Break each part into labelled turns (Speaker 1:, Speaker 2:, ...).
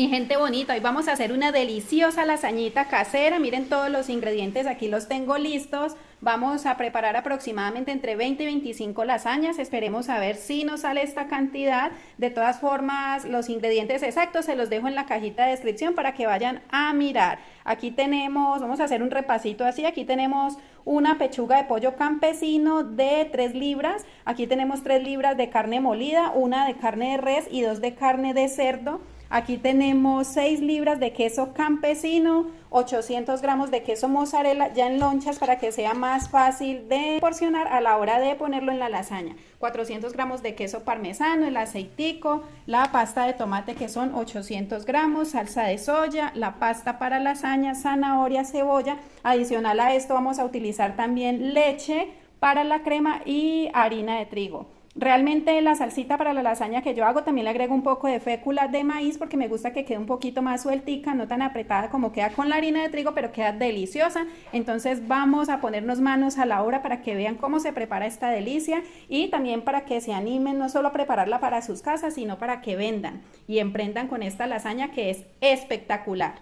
Speaker 1: Mi gente bonita, hoy vamos a hacer una deliciosa lasañita casera. Miren todos los ingredientes, aquí los tengo listos. Vamos a preparar aproximadamente entre 20 y 25 lasañas. Esperemos a ver si nos sale esta cantidad. De todas formas, los ingredientes exactos se los dejo en la cajita de descripción para que vayan a mirar. Aquí tenemos, vamos a hacer un repasito así. Aquí tenemos una pechuga de pollo campesino de 3 libras. Aquí tenemos 3 libras de carne molida, una de carne de res y 2 de carne de cerdo. Aquí tenemos 6 libras de queso campesino, 800 gramos de queso mozzarella ya en lonchas para que sea más fácil de porcionar a la hora de ponerlo en la lasaña. 400 gramos de queso parmesano, el aceitico, la pasta de tomate que son 800 gramos, salsa de soya, la pasta para lasaña, zanahoria, cebolla. Adicional a esto vamos a utilizar también leche para la crema y harina de trigo. Realmente la salsita para la lasaña que yo hago también le agrego un poco de fécula de maíz porque me gusta que quede un poquito más sueltica, no tan apretada como queda con la harina de trigo, pero queda deliciosa. Entonces vamos a ponernos manos a la obra para que vean cómo se prepara esta delicia y también para que se animen no solo a prepararla para sus casas, sino para que vendan y emprendan con esta lasaña que es espectacular.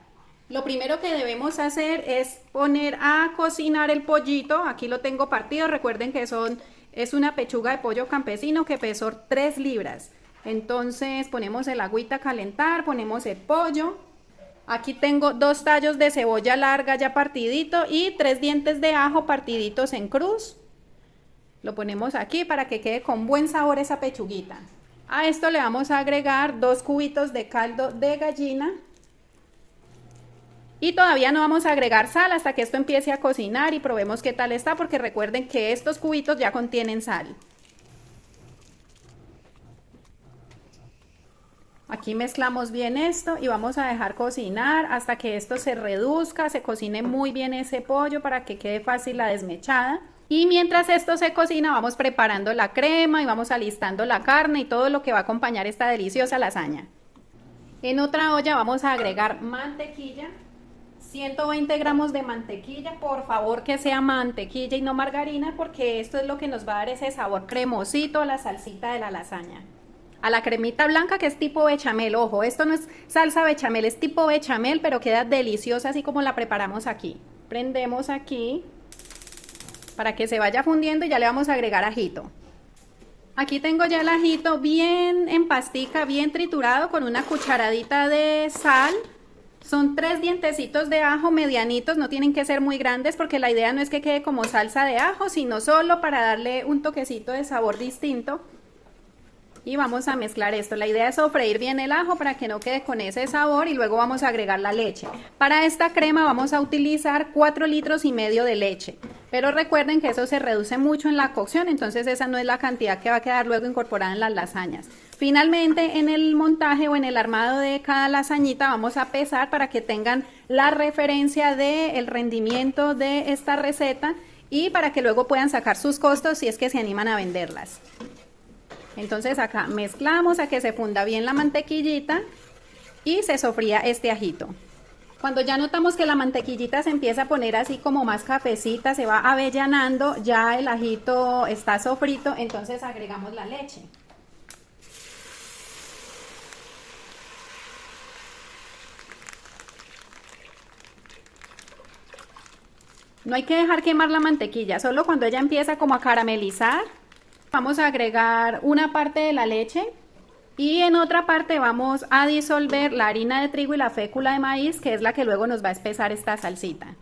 Speaker 1: Lo primero que debemos hacer es poner a cocinar el pollito. Aquí lo tengo partido, recuerden que es una pechuga de pollo campesino que pesó 3 libras. Entonces ponemos el agüita a calentar, ponemos el pollo. Aquí tengo 2 tallos de cebolla larga ya partidito y 3 dientes de ajo partiditos en cruz. Lo ponemos aquí para que quede con buen sabor esa pechuguita. A esto le vamos a agregar 2 cubitos de caldo de gallina. Y todavía no vamos a agregar sal hasta que esto empiece a cocinar y probemos qué tal está, porque recuerden que estos cubitos ya contienen sal. Aquí mezclamos bien esto y vamos a dejar cocinar hasta que esto se reduzca, se cocine muy bien ese pollo para que quede fácil la desmechada. Y mientras esto se cocina vamos preparando la crema y vamos alistando la carne y todo lo que va a acompañar esta deliciosa lasaña. En otra olla vamos a agregar mantequilla. 120 gramos de mantequilla, por favor que sea mantequilla y no margarina porque esto es lo que nos va a dar ese sabor cremosito a la salsita de la lasaña. A la cremita blanca que es tipo bechamel, ojo, esto no es salsa bechamel, es tipo bechamel, pero queda deliciosa así como la preparamos aquí. Prendemos aquí para que se vaya fundiendo y ya le vamos a agregar ajito. Aquí tengo ya el ajito bien en pastica, bien triturado con una cucharadita de sal. Son 3 dientecitos de ajo medianitos, no tienen que ser muy grandes porque la idea no es que quede como salsa de ajo, sino solo para darle un toquecito de sabor distinto. Y vamos a mezclar esto. La idea es sofreír bien el ajo para que no quede con ese sabor y luego vamos a agregar la leche. Para esta crema vamos a utilizar 4 litros y medio de leche. Pero recuerden que eso se reduce mucho en la cocción, entonces esa no es la cantidad que va a quedar luego incorporada en las lasañas. Finalmente, en el montaje o en el armado de cada lasañita vamos a pesar para que tengan la referencia del rendimiento de esta receta y para que luego puedan sacar sus costos si es que se animan a venderlas. Entonces acá mezclamos a que se funda bien la mantequillita y se sofría este ajito. Cuando ya notamos que la mantequillita se empieza a poner así como más cafecita, se va avellanando, ya el ajito está sofrito, entonces agregamos la leche. No hay que dejar quemar la mantequilla, solo cuando ella empieza como a caramelizar, vamos a agregar una parte de la leche y en otra parte vamos a disolver la harina de trigo y la fécula de maíz, que es la que luego nos va a espesar esta salsita.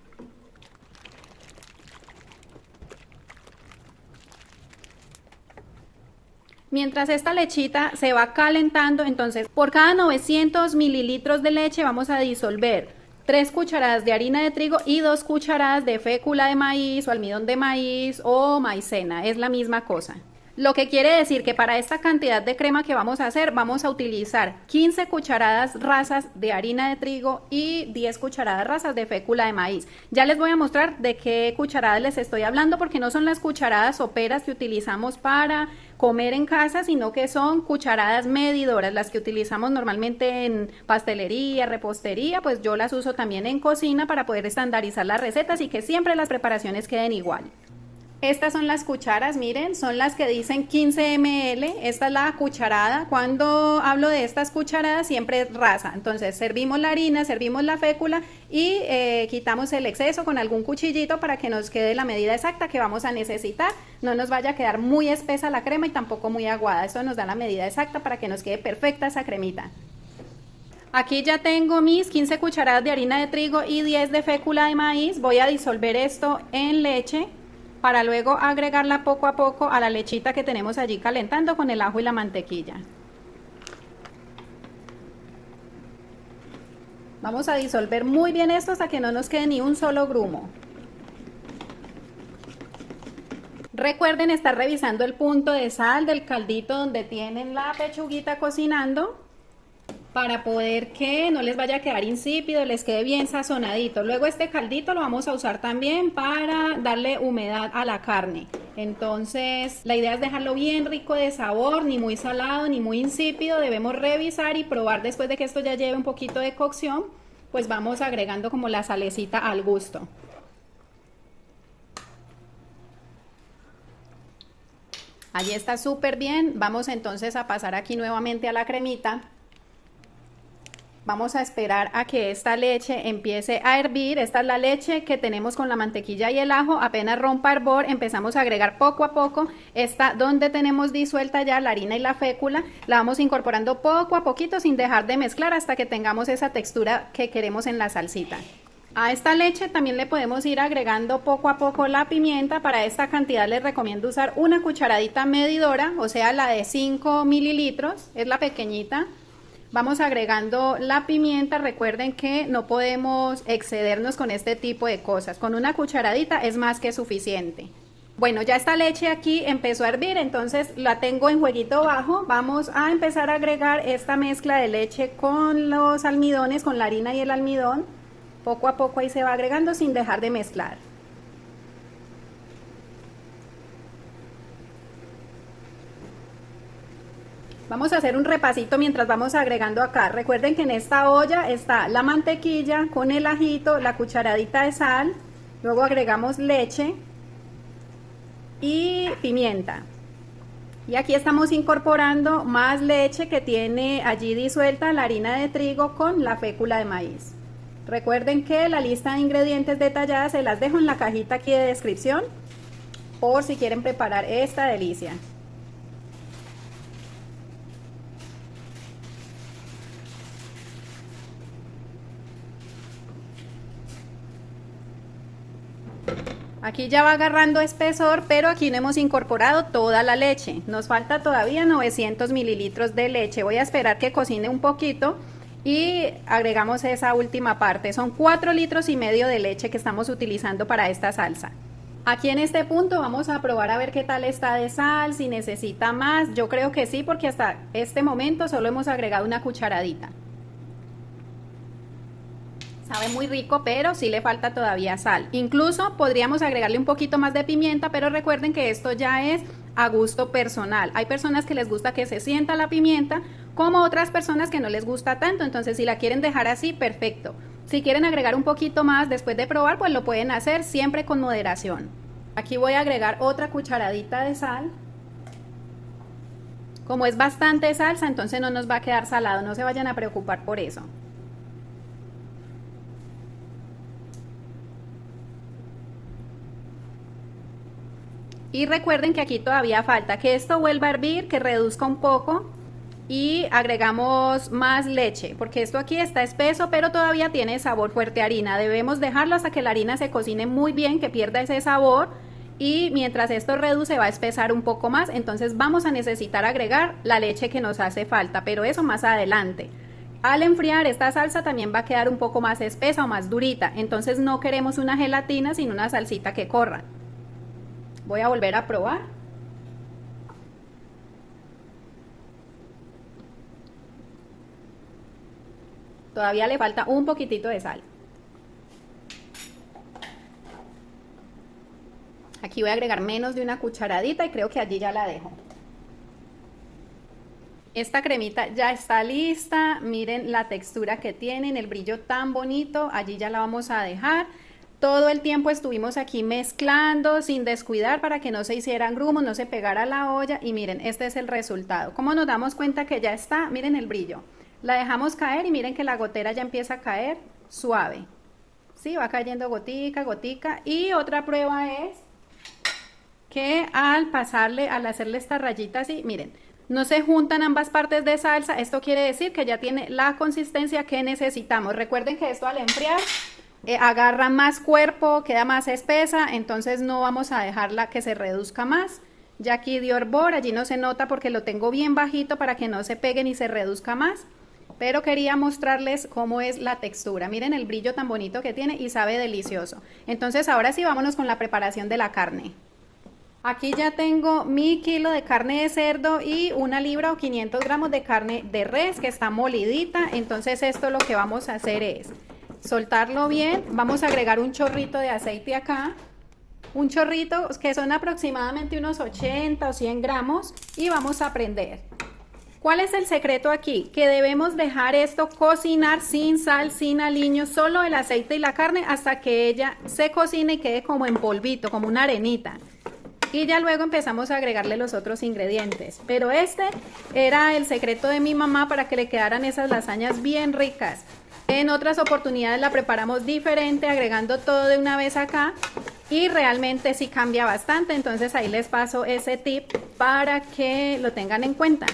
Speaker 1: Mientras esta lechita se va calentando, entonces por cada 900 mililitros de leche vamos a disolver 3 cucharadas de harina de trigo y 2 cucharadas de fécula de maíz o almidón de maíz o maicena, es la misma cosa. Lo que quiere decir que para esta cantidad de crema que vamos a hacer, vamos a utilizar 15 cucharadas rasas de harina de trigo y 10 cucharadas rasas de fécula de maíz. Ya les voy a mostrar de qué cucharadas les estoy hablando porque no son las cucharadas soperas que utilizamos para comer en casa, sino que son cucharadas medidoras, las que utilizamos normalmente en pastelería, repostería, pues yo las uso también en cocina para poder estandarizar las recetas y que siempre las preparaciones queden igual. Estas son las cucharas, miren, son las que dicen 15 ml. Esta es la cucharada. Cuando hablo de estas cucharadas siempre es rasa. Entonces servimos la harina, servimos la fécula y quitamos el exceso con algún cuchillito para que nos quede la medida exacta que vamos a necesitar. No nos vaya a quedar muy espesa la crema y tampoco muy aguada. Esto nos da la medida exacta para que nos quede perfecta esa cremita. Aquí ya tengo mis 15 cucharadas de harina de trigo y 10 de fécula de maíz. Voy a disolver esto en leche para luego agregarla poco a poco a la lechita que tenemos allí calentando con el ajo y la mantequilla. Vamos a disolver muy bien esto hasta que no nos quede ni un solo grumo. Recuerden estar revisando el punto de sal del caldito donde tienen la pechuguita cocinando, para poder que no les vaya a quedar insípido, les quede bien sazonadito. Luego este caldito lo vamos a usar también para darle humedad a la carne. Entonces la idea es dejarlo bien rico de sabor, ni muy salado ni muy insípido. Debemos revisar y probar después de que esto ya lleve un poquito de cocción, pues vamos agregando como la salecita al gusto. Allí está súper bien. Vamos entonces a pasar aquí nuevamente a la cremita. Vamos a esperar a que esta leche empiece a hervir. Esta es la leche que tenemos con la mantequilla y el ajo. Apenas rompa hervor, empezamos a agregar poco a poco. Esta donde tenemos disuelta ya la harina y la fécula, la vamos incorporando poco a poquito sin dejar de mezclar hasta que tengamos esa textura que queremos en la salsita. A esta leche también le podemos ir agregando poco a poco la pimienta. Para esta cantidad les recomiendo usar una cucharadita medidora, o sea la de 5 mililitros, es la pequeñita. Vamos agregando la pimienta. Recuerden que no podemos excedernos con este tipo de cosas. Con una cucharadita es más que suficiente. Bueno, ya esta leche aquí empezó a hervir, entonces la tengo en fueguito bajo. Vamos a empezar a agregar esta mezcla de leche con los almidones, con la harina y el almidón. Poco a poco ahí se va agregando sin dejar de mezclar. Vamos a hacer un repasito mientras vamos agregando acá. Recuerden que en esta olla está la mantequilla con el ajito, la cucharadita de sal, luego agregamos leche y pimienta. Y aquí estamos incorporando más leche que tiene allí disuelta la harina de trigo con la fécula de maíz. Recuerden que la lista de ingredientes detallada se las dejo en la cajita aquí de descripción por si quieren preparar esta delicia. Aquí ya va agarrando espesor, pero aquí no hemos incorporado toda la leche. Nos falta todavía 900 mililitros de leche. Voy a esperar que cocine un poquito y agregamos esa última parte. Son 4 litros y medio de leche que estamos utilizando para esta salsa. Aquí en este punto vamos a probar a ver qué tal está de sal, si necesita más. Yo creo que sí, porque hasta este momento solo hemos agregado una cucharadita. Sabe muy rico, pero sí le falta todavía sal. Incluso podríamos agregarle un poquito más de pimienta, pero recuerden que esto ya es a gusto personal. Hay personas que les gusta que se sienta la pimienta, como otras personas que no les gusta tanto. Entonces, si la quieren dejar así, perfecto. Si quieren agregar un poquito más después de probar, pues lo pueden hacer siempre con moderación. Aquí voy a agregar otra cucharadita de sal. Como es bastante salsa, entonces no nos va a quedar salado. No se vayan a preocupar por eso. Y recuerden que aquí todavía falta que esto vuelva a hervir, que reduzca un poco y agregamos más leche, porque esto aquí está espeso, pero todavía tiene sabor fuerte a harina. Debemos dejarlo hasta que la harina se cocine muy bien, que pierda ese sabor, y mientras esto reduce va a espesar un poco más. Entonces vamos a necesitar agregar la leche que nos hace falta, pero eso más adelante. Al enfriar esta salsa también va a quedar un poco más espesa o más durita, entonces no queremos una gelatina sino una salsita que corra. Voy a volver a probar. Todavía le falta un poquitito de sal. Aquí voy a agregar menos de una cucharadita y creo que allí ya la dejo. Esta cremita ya está lista. Miren la textura que tienen, el brillo tan bonito. Allí ya la vamos a dejar. Todo el tiempo estuvimos aquí mezclando sin descuidar para que no se hicieran grumos, no se pegara la olla y miren, este es el resultado. ¿Cómo nos damos cuenta que ya está? Miren el brillo. La dejamos caer y miren que la gotera ya empieza a caer suave. Sí, va cayendo gotica, gotica. Y otra prueba es que al pasarle, al hacerle esta rayita así, miren, no se juntan ambas partes de salsa. Esto quiere decir que ya tiene la consistencia que necesitamos. Recuerden que esto al enfriar agarra más cuerpo, queda más espesa, entonces no vamos a dejarla que se reduzca más. Ya aquí dio hervor, allí no se nota porque lo tengo bien bajito para que no se pegue ni se reduzca más. Pero quería mostrarles cómo es la textura. Miren el brillo tan bonito que tiene y sabe delicioso. Entonces ahora sí vámonos con la preparación de la carne. Aquí ya tengo mi kilo de carne de cerdo y 1 libra o 500 gramos de carne de res que está molidita. Entonces esto lo que vamos a hacer es soltarlo bien. Vamos a agregar un chorrito de aceite acá. Un chorrito que son aproximadamente unos 80 o 100 gramos y vamos a prender. ¿Cuál es el secreto aquí? Que debemos dejar esto cocinar sin sal, sin aliño, solo el aceite y la carne hasta que ella se cocine y quede como en polvito, como una arenita. Y ya luego empezamos a agregarle los otros ingredientes. Pero este era el secreto de mi mamá para que le quedaran esas lasañas bien ricas. En otras oportunidades la preparamos diferente, agregando todo de una vez acá. Y realmente sí cambia bastante, entonces ahí les paso ese tip para que lo tengan en cuenta.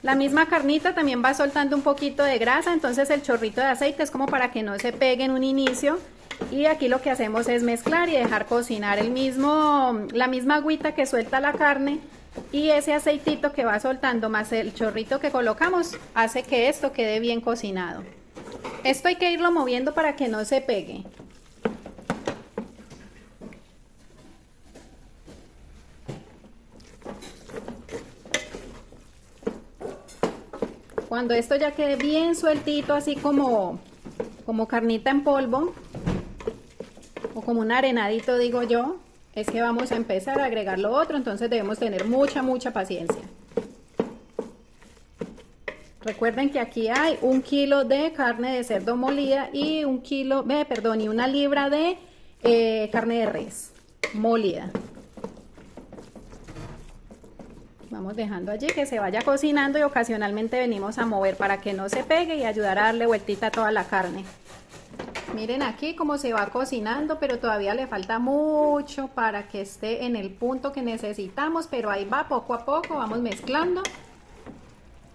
Speaker 1: La misma carnita también va soltando un poquito de grasa, entonces el chorrito de aceite es como para que no se pegue en un inicio. Y aquí lo que hacemos es mezclar y dejar cocinar la misma agüita que suelta la carne y ese aceitito que va soltando más el chorrito que colocamos hace que esto quede bien cocinado. Esto hay que irlo moviendo para que no se pegue. Cuando esto ya quede bien sueltito, así como carnita en polvo, o como un arenadito digo yo, es que vamos a empezar a agregar lo otro, entonces debemos tener mucha paciencia. Recuerden que aquí hay 1 kilo de carne de cerdo molida y 1 libra de carne de res molida. Vamos dejando allí que se vaya cocinando y ocasionalmente venimos a mover para que no se pegue y ayudar a darle vueltita a toda la carne. Miren aquí cómo se va cocinando, pero todavía le falta mucho para que esté en el punto que necesitamos, pero ahí va poco a poco, vamos mezclando.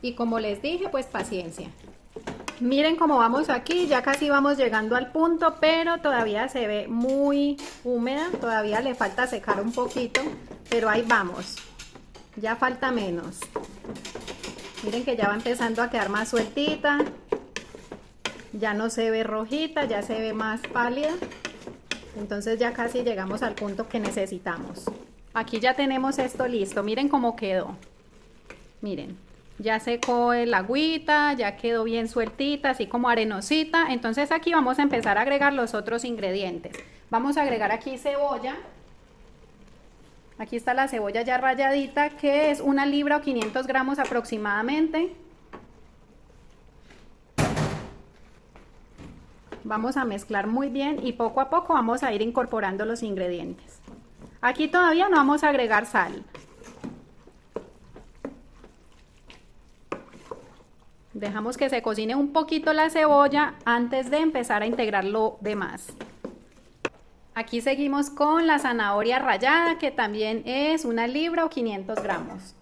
Speaker 1: Y como les dije, pues paciencia. Miren cómo vamos aquí, ya casi vamos llegando al punto, pero todavía se ve muy húmeda, todavía le falta secar un poquito, pero ahí vamos. Ya falta menos. Miren que ya va empezando a quedar más sueltita. Ya no se ve rojita, ya se ve más pálida. Entonces ya casi llegamos al punto que necesitamos. Aquí ya tenemos esto listo. Miren cómo quedó. Miren, ya secó el agüita, ya quedó bien sueltita, así como arenosita. Entonces aquí vamos a empezar a agregar los otros ingredientes. Vamos a agregar aquí cebolla. Aquí está la cebolla ya ralladita, que es 1 libra o 500 gramos aproximadamente. Vamos a mezclar muy bien y poco a poco vamos a ir incorporando los ingredientes. Aquí todavía no vamos a agregar sal. Dejamos que se cocine un poquito la cebolla antes de empezar a integrar lo demás. Aquí seguimos con la zanahoria rallada, que también es 1 libra o 500 gramos.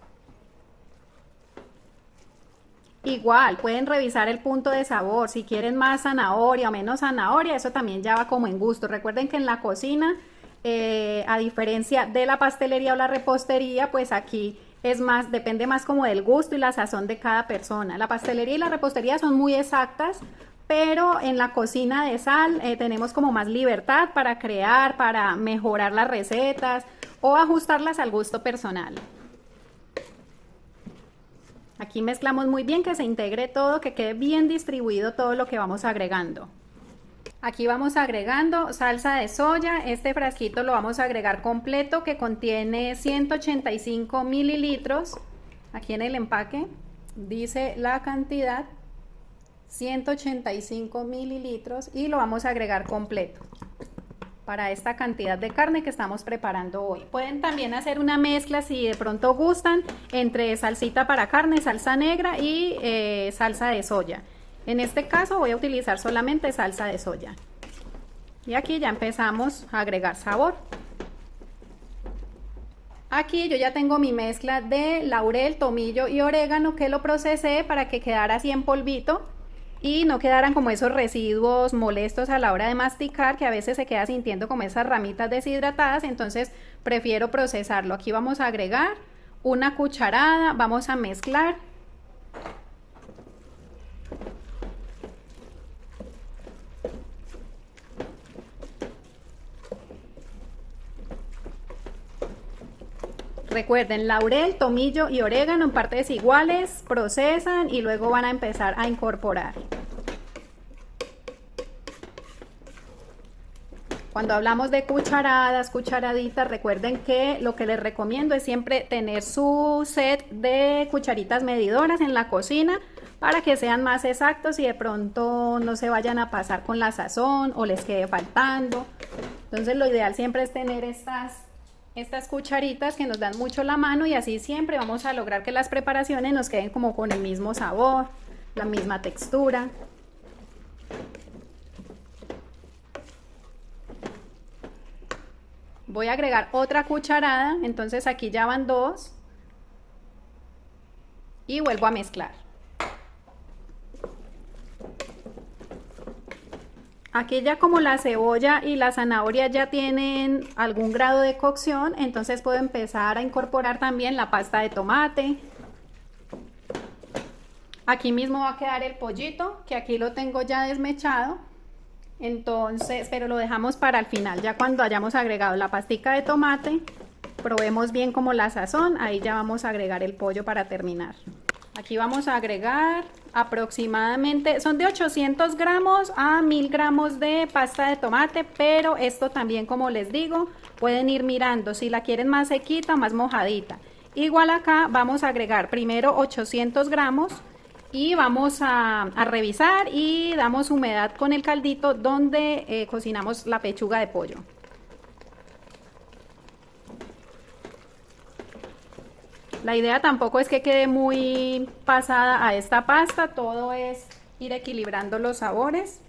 Speaker 1: Igual, pueden revisar el punto de sabor, si quieren más zanahoria o menos zanahoria, eso también ya va como en gusto. Recuerden que en la cocina, a diferencia de la pastelería o la repostería, pues aquí depende más como del gusto y la sazón de cada persona. La pastelería y la repostería son muy exactas, pero en la cocina de sal tenemos como más libertad para crear, para mejorar las recetas o ajustarlas al gusto personal. Aquí mezclamos muy bien, que se integre todo, que quede bien distribuido todo lo que vamos agregando. Aquí vamos agregando salsa de soya. Este frasquito lo vamos a agregar completo, que contiene 185 mililitros. Aquí en el empaque dice la cantidad, 185 mililitros y lo vamos a agregar completo para esta cantidad de carne que estamos preparando hoy. Pueden también hacer una mezcla si de pronto gustan entre salsita para carne, salsa negra y salsa de soya. En este caso voy a utilizar solamente salsa de soya. Y aquí ya empezamos a agregar sabor. Aquí yo ya tengo mi mezcla de laurel, tomillo y orégano que lo procesé para que quedara así en polvito y no quedaran como esos residuos molestos a la hora de masticar, que a veces se queda sintiendo como esas ramitas deshidratadas. Entonces prefiero procesarlo. Aquí vamos a agregar una cucharada, vamos a mezclar. Recuerden, laurel, tomillo y orégano en partes iguales, procesan y luego van a empezar a incorporar. Cuando hablamos de cucharadas, cucharaditas, recuerden que lo que les recomiendo es siempre tener su set de cucharitas medidoras en la cocina para que sean más exactos y de pronto no se vayan a pasar con la sazón o les quede faltando. Entonces lo ideal siempre es tener estas cucharitas que nos dan mucho la mano y así siempre vamos a lograr que las preparaciones nos queden como con el mismo sabor, la misma textura. Voy a agregar otra cucharada, entonces aquí ya van dos y vuelvo a mezclar. Aquí ya como la cebolla y la zanahoria ya tienen algún grado de cocción, entonces puedo empezar a incorporar también la pasta de tomate. Aquí mismo va a quedar el pollito, que aquí lo tengo ya desmechado. Entonces, pero lo dejamos para el final, ya cuando hayamos agregado la pastica de tomate, probemos bien como la sazón, ahí ya vamos a agregar el pollo para terminar. Aquí vamos a agregar aproximadamente, son de 800 gramos a 1000 gramos de pasta de tomate, pero esto también, como les digo, pueden ir mirando si la quieren más sequita o más mojadita. Igual acá vamos a agregar primero 800 gramos y vamos a revisar y damos humedad con el caldito donde cocinamos la pechuga de pollo. La idea tampoco es que quede muy pasada a esta pasta, todo es ir equilibrando los sabores.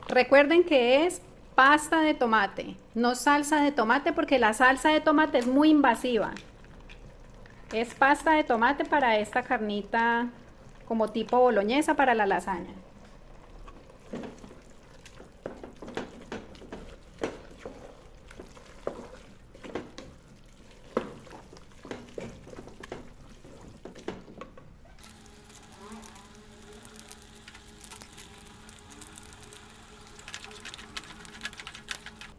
Speaker 1: Recuerden que es pasta de tomate, no salsa de tomate, porque la salsa de tomate es muy invasiva. Es pasta de tomate para esta carnita como tipo boloñesa para la lasaña.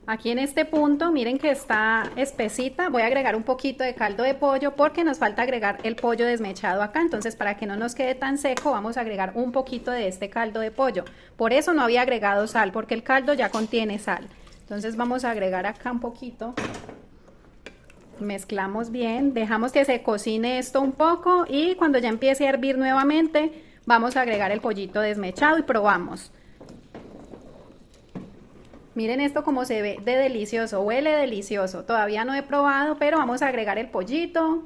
Speaker 1: Aquí en este punto, miren que está espesita, voy a agregar un poquito de caldo de pollo porque nos falta agregar el pollo desmechado acá, entonces para que no nos quede tan seco vamos a agregar un poquito de este caldo de pollo. Por eso no había agregado sal, porque el caldo ya contiene sal. Entonces vamos a agregar acá un poquito, mezclamos bien, dejamos que se cocine esto un poco y cuando ya empiece a hervir nuevamente vamos a agregar el pollito desmechado y probamos. Miren esto como se ve de delicioso, huele delicioso. Todavía no he probado, pero vamos a agregar el pollito.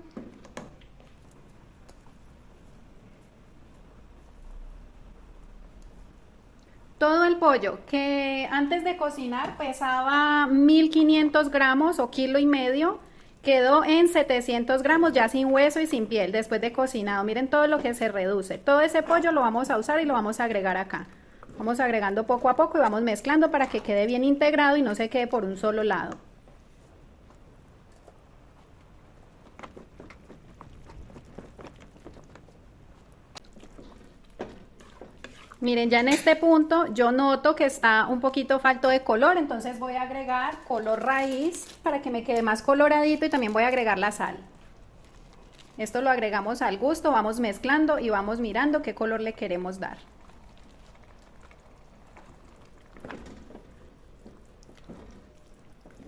Speaker 1: Todo el pollo que antes de cocinar pesaba 1500 gramos o kilo y medio, quedó en 700 gramos ya sin hueso y sin piel después de cocinado. Miren todo lo que se reduce. Todo ese pollo lo vamos a usar y lo vamos a agregar acá. Vamos agregando poco a poco y vamos mezclando para que quede bien integrado y no se quede por un solo lado. Miren, ya en este punto yo noto que está un poquito falto de color, entonces voy a agregar color raíz para que me quede más coloradito y también voy a agregar la sal. Esto lo agregamos al gusto, vamos mezclando y vamos mirando qué color le queremos dar.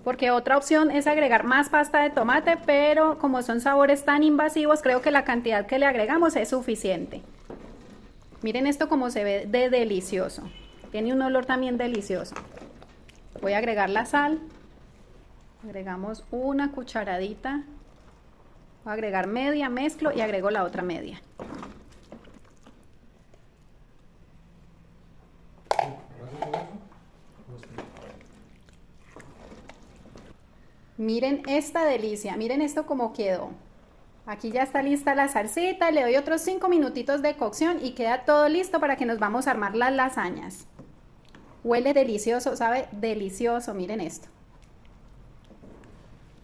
Speaker 1: Porque otra opción es agregar más pasta de tomate, pero como son sabores tan invasivos, creo que la cantidad que le agregamos es suficiente. Miren esto como se ve de delicioso. Tiene un olor también delicioso. Voy a agregar la sal. Agregamos una cucharadita. Voy a agregar media, mezclo y agrego la otra media. Miren esta delicia, miren esto como quedó. Aquí ya está lista la salsita, le doy otros 5 minutitos de cocción y queda todo listo para que nos vamos a armar las lasañas. Huele delicioso, sabe delicioso, miren esto.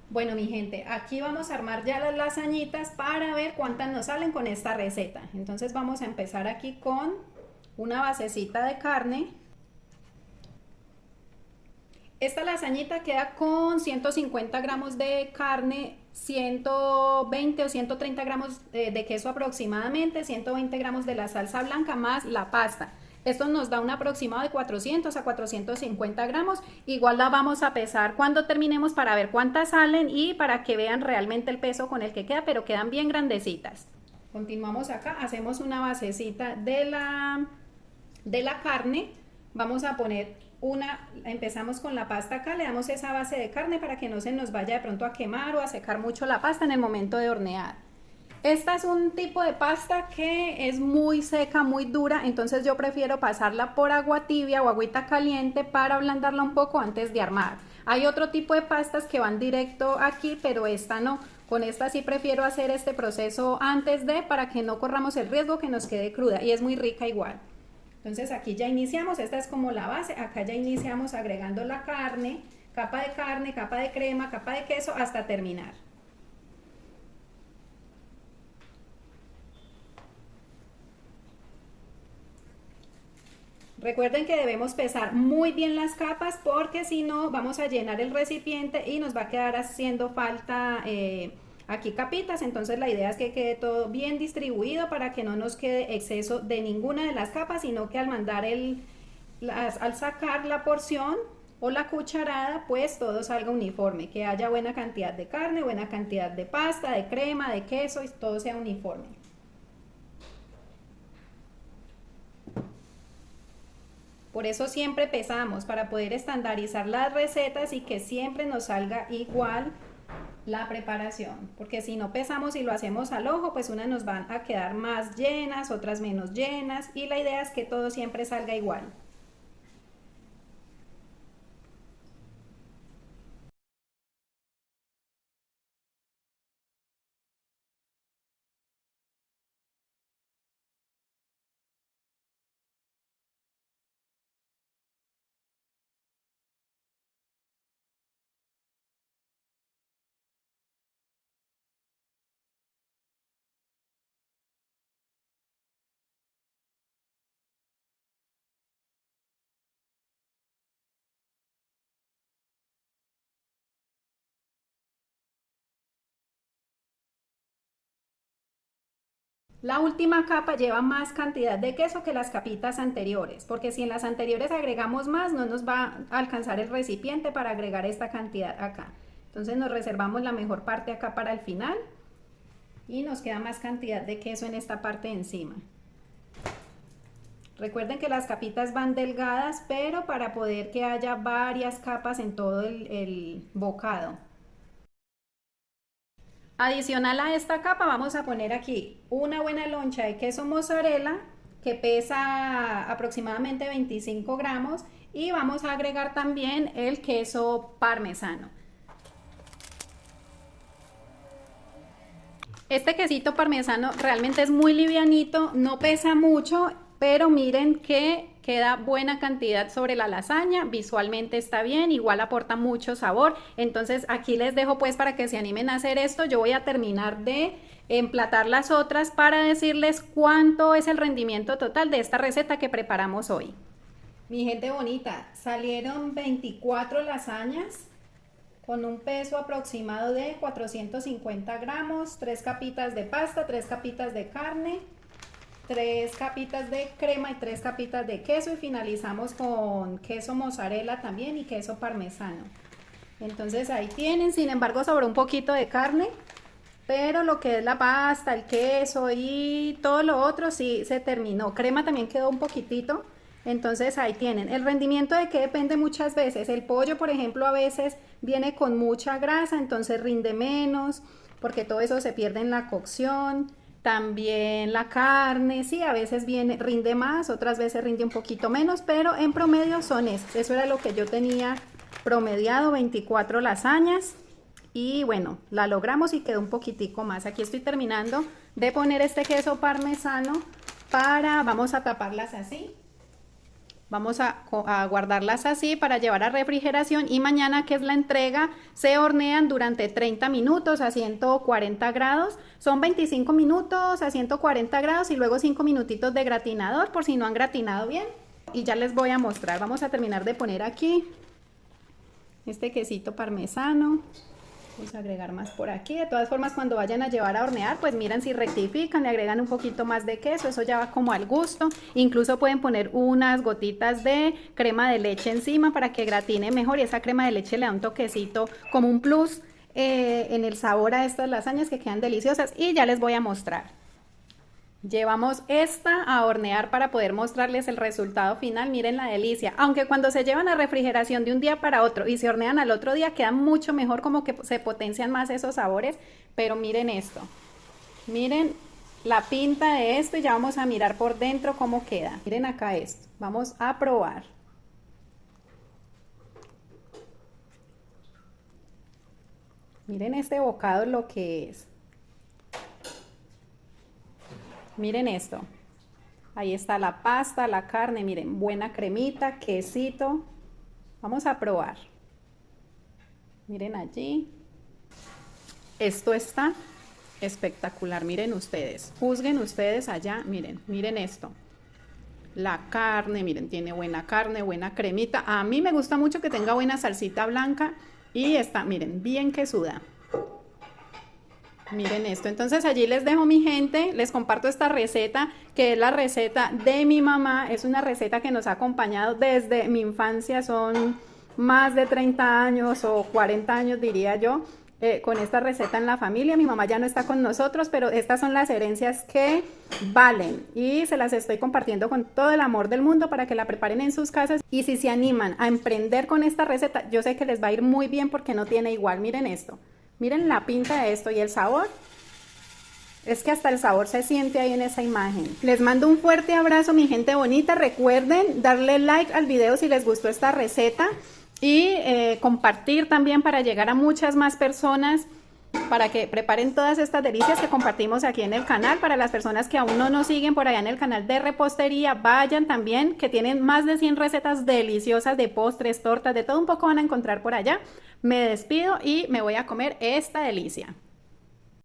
Speaker 1: Bueno, mi gente, aquí vamos a armar ya las lasañitas para ver cuántas nos salen con esta receta. Entonces vamos a empezar aquí con una basecita de carne. Esta lasañita queda con 150 gramos de carne, 120 o 130 gramos de queso aproximadamente, 120 gramos de la salsa blanca más la pasta. Esto nos da un aproximado de 400 a 450 gramos. Igual la vamos a pesar cuando terminemos para ver cuántas salen y para que vean realmente el peso con el que queda, pero quedan bien grandecitas. Continuamos acá, hacemos una basecita de la carne. Vamos a poner empezamos con la pasta acá, le damos esa base de carne para que no se nos vaya de pronto a quemar o a secar mucho la pasta en el momento de hornear. Esta es un tipo de pasta que es muy seca, muy dura, entonces yo prefiero pasarla por agua tibia o agüita caliente para ablandarla un poco antes de armar. Hay otro tipo de pastas que van directo aquí, pero esta no. Con esta sí prefiero hacer este proceso antes de, para que no corramos el riesgo que nos quede cruda, y es muy rica igual. Entonces aquí ya iniciamos, esta es como la base, acá ya iniciamos agregando la carne, capa de crema, capa de queso hasta terminar. Recuerden que debemos pesar muy bien las capas porque si no vamos a llenar el recipiente y nos va a quedar haciendo falta aquí capitas, entonces la idea es que quede todo bien distribuido para que no nos quede exceso de ninguna de las capas, sino que al mandar al sacar la porción o la cucharada, pues todo salga uniforme, que haya buena cantidad de carne, buena cantidad de pasta, de crema, de queso y todo sea uniforme. Por eso siempre pesamos, para poder estandarizar las recetas y que siempre nos salga igual la preparación, porque si no pesamos y lo hacemos al ojo, pues unas nos van a quedar más llenas, otras menos llenas, y la idea es que todo siempre salga igual. La última capa lleva más cantidad de queso que las capitas anteriores, porque si en las anteriores agregamos más, no nos va a alcanzar el recipiente para agregar esta cantidad acá. Entonces nos reservamos la mejor parte acá para el final y nos queda más cantidad de queso en esta parte de encima. Recuerden que las capitas van delgadas, pero para poder que haya varias capas en todo el bocado. Adicional a esta capa vamos a poner aquí una buena loncha de queso mozzarella que pesa aproximadamente 25 gramos y vamos a agregar también el queso parmesano. Este quesito parmesano realmente es muy livianito, no pesa mucho, pero miren que queda buena cantidad sobre la lasaña, visualmente está bien, igual aporta mucho sabor. Entonces aquí les dejo pues para que se animen a hacer esto. Yo voy a terminar de emplatar las otras para decirles cuánto es el rendimiento total de esta receta que preparamos hoy. Mi gente bonita, salieron 24 lasañas con un peso aproximado de 450 gramos, 3 capitas de pasta, 3 capitas de carne, 3 capitas de crema y 3 capitas de queso, y finalizamos con queso mozzarella también y queso parmesano. Entonces ahí tienen, sin embargo sobró un poquito de carne, pero lo que es la pasta, el queso y todo lo otro sí se terminó. Crema también quedó un poquitito. Entonces ahí tienen. El rendimiento de qué depende muchas veces. El pollo, por ejemplo, a veces viene con mucha grasa, entonces rinde menos, porque todo eso se pierde en la cocción. También la carne, sí, a veces viene, rinde más, otras veces rinde un poquito menos, pero en promedio son esos. Eso era lo que yo tenía promediado, 24 lasañas. Y bueno, la logramos y quedó un poquitico más. Aquí estoy terminando de poner este queso parmesano vamos a taparlas así. Vamos a guardarlas así para llevar a refrigeración y mañana, que es la entrega, se hornean durante 30 minutos a 140 grados. Son 25 minutos a 140 grados y luego 5 minutitos de gratinador por si no han gratinado bien. Y ya les voy a mostrar. Vamos a terminar de poner aquí este quesito parmesano. Vamos a agregar más por aquí. De todas formas, cuando vayan a llevar a hornear, pues miran si rectifican, le agregan un poquito más de queso, eso ya va como al gusto. Incluso pueden poner unas gotitas de crema de leche encima para que gratine mejor y esa crema de leche le da un toquecito como un plus en el sabor a estas lasañas que quedan deliciosas. Y ya les voy a mostrar. Llevamos esta a hornear para poder mostrarles el resultado final. Miren la delicia. Aunque cuando se llevan a refrigeración de un día para otro y se hornean al otro día, quedan mucho mejor, como que se potencian más esos sabores. Pero miren esto. Miren la pinta de esto y ya vamos a mirar por dentro cómo queda. Miren acá esto. Vamos a probar. Miren este bocado lo que es. Miren esto. Ahí está la pasta, la carne, miren, buena cremita, quesito. Vamos a probar. Miren allí. Esto está espectacular, miren ustedes. Juzguen ustedes allá, miren, miren esto. La carne, miren, tiene buena carne, buena cremita. A mí me gusta mucho que tenga buena salsita blanca y está, miren, bien quesuda. Miren esto, entonces allí les dejo, mi gente, les comparto esta receta que es la receta de mi mamá. Es una receta que nos ha acompañado desde mi infancia, son más de 30 años o 40 años diría yo, con esta receta en la familia. Mi mamá ya no está con nosotros, pero estas son las herencias que valen y se las estoy compartiendo con todo el amor del mundo para que la preparen en sus casas. Y si se animan a emprender con esta receta, yo sé que les va a ir muy bien porque no tiene igual. Miren esto. Miren la pinta de esto y el sabor. Es que hasta el sabor se siente ahí en esa imagen. Les mando un fuerte abrazo, mi gente bonita. Recuerden darle like al video si les gustó esta receta y compartir también para llegar a muchas más personas, para que preparen todas estas delicias que compartimos aquí en el canal. Para las personas que aún no nos siguen por allá en el canal de repostería, vayan también, que tienen más de 100 recetas deliciosas de postres, tortas, de todo un poco van a encontrar por allá. Me despido y me voy a comer esta delicia.